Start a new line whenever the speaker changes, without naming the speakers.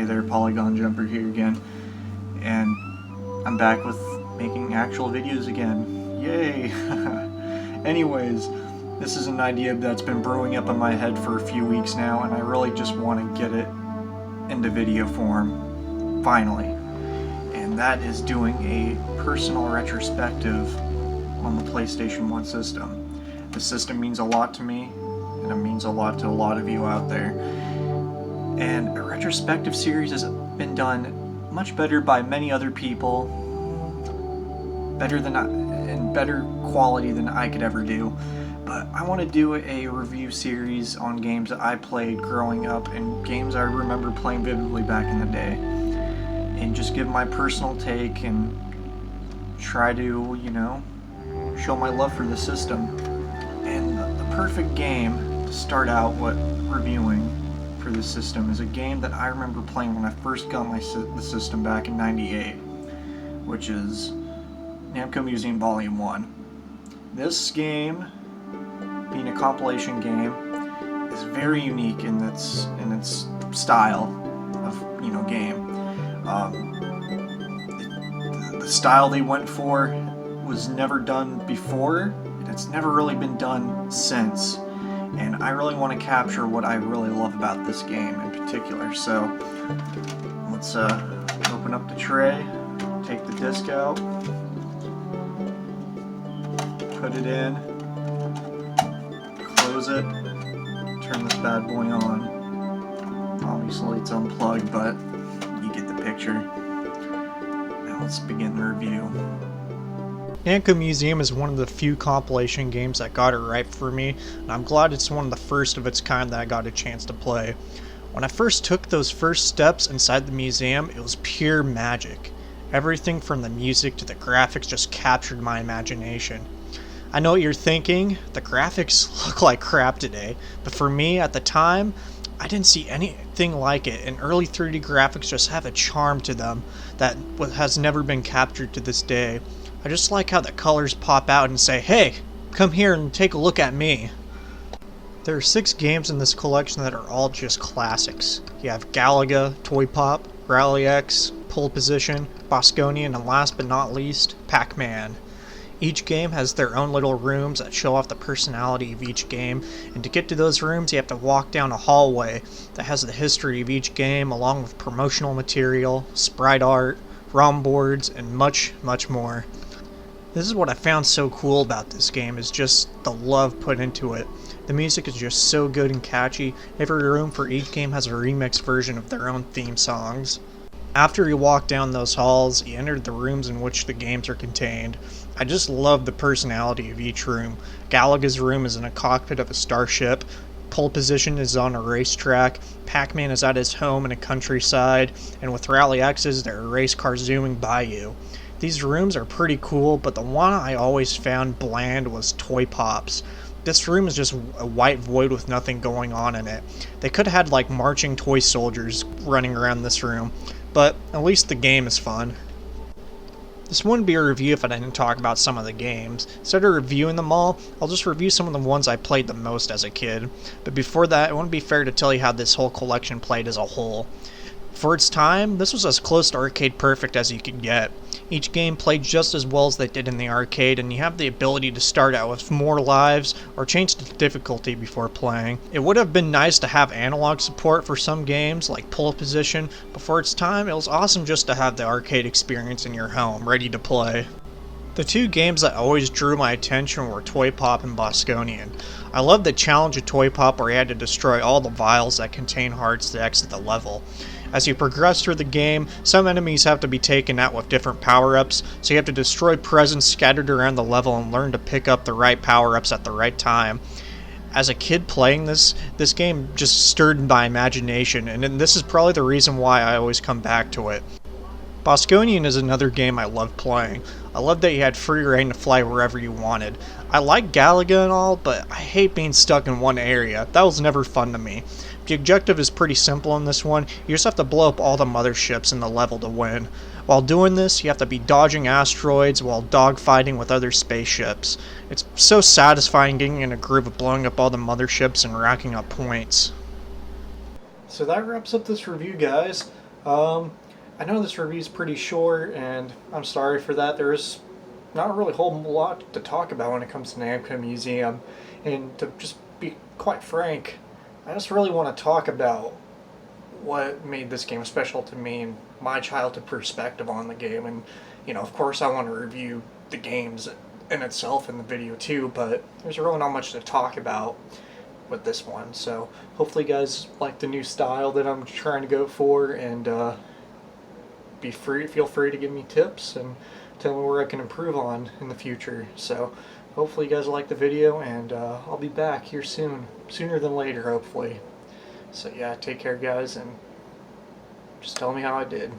there, Polygon Jumper here again, and I'm back with making actual videos again. Yay! Anyways, this is an idea that's been brewing up in my head for a few weeks now, and I really just want to get it into video form, finally. And that is doing a personal retrospective on the PlayStation 1 system. The system means a lot to me, and it means a lot to a lot of you out there. And a retrospective series has been done much better by many other people, better quality than I could ever do. But I want to do a review series on games that I played growing up and games I remember playing vividly back in the day, and just give my personal take and try to, show my love for the system. And the perfect game to start out reviewing for the system is a game that I remember playing when I first got the system back in '98, which is Namco Museum Vol.1. This game, being a compilation game, is very unique in its style of game. The style they went for was never done before, and it's never really been done since. And I really want to capture what I really love about this game in particular. So let's open up the tray, take the disc out, put it in, close it, turn this bad boy on. Obviously it's unplugged, but you get the picture. Now let's begin the review.
Namco Museum is one of the few compilation games that got it right for me, and I'm glad it's one of the first of its kind that I got a chance to play. When I first took those first steps inside the museum, it was pure magic. Everything from the music to the graphics just captured my imagination. I know what you're thinking, the graphics look like crap today, but for me at the time, I didn't see anything like it, and early 3D graphics just have a charm to them that has never been captured to this day. I just like how the colors pop out and say, hey, come here and take a look at me. There are 6 games in this collection that are all just classics. You have Galaga, Toy Pop, Rally X, Pole Position, Bosconian, and last but not least, Pac-Man. Each game has their own little rooms that show off the personality of each game, and to get to those rooms you have to walk down a hallway that has the history of each game along with promotional material, sprite art, ROM boards, and much, much more. This is what I found so cool about this game, is just the love put into it. The music is just so good and catchy. Every room for each game has a remixed version of their own theme songs. After you walk down those halls, you enter the rooms in which the games are contained. I just love the personality of each room. Galaga's room is in a cockpit of a starship. Pole Position is on a racetrack. Pac-Man is at his home in a countryside. And with Rally X's, there are race cars zooming by you. These rooms are pretty cool, but the one I always found bland was Toy Pop's. This room is just a white void with nothing going on in it. They could have had like marching toy soldiers running around this room, but at least the game is fun. This wouldn't be a review if I didn't talk about some of the games. Instead of reviewing them all, I'll just review some of the ones I played the most as a kid. But before that, it wouldn't be fair to tell you how this whole collection played as a whole. For its time, this was as close to arcade perfect as you could get. Each game played just as well as they did in the arcade, and you have the ability to start out with more lives or change the difficulty before playing. It would have been nice to have analog support for some games like Pole Position, but for its time it was awesome just to have the arcade experience in your home, ready to play. The 2 games that always drew my attention were Toy Pop and Bosconian. I loved the challenge of Toy Pop where you had to destroy all the vials that contain hearts to exit the level. As you progress through the game, some enemies have to be taken out with different power-ups, so you have to destroy presents scattered around the level and learn to pick up the right power-ups at the right time. As a kid playing this game just stirred my imagination, and this is probably the reason why I always come back to it. Bosconian is another game I loved playing. I loved that you had free reign to fly wherever you wanted. I like Galaga and all, but I hate being stuck in one area. That was never fun to me. The objective is pretty simple in this one. You just have to blow up all the motherships in the level to win. While doing this, you have to be dodging asteroids while dogfighting with other spaceships. It's so satisfying getting in a groove of blowing up all the motherships and racking up points.
So that wraps up this review, guys. I know this review is pretty short, and I'm sorry for that. There's not really a whole lot to talk about when it comes to Namco Museum, and to just be quite frank, I just really want to talk about what made this game special to me and my childhood perspective on the game. And of course, I want to review the games in itself in the video too, but there's really not much to talk about with this one. So hopefully you guys like the new style that I'm trying to go for, and feel free to give me tips and tell me where I can improve on in the future. So hopefully you guys like the video, and I'll be back here soon, sooner than later hopefully. So yeah, take care guys, and just tell me how I did.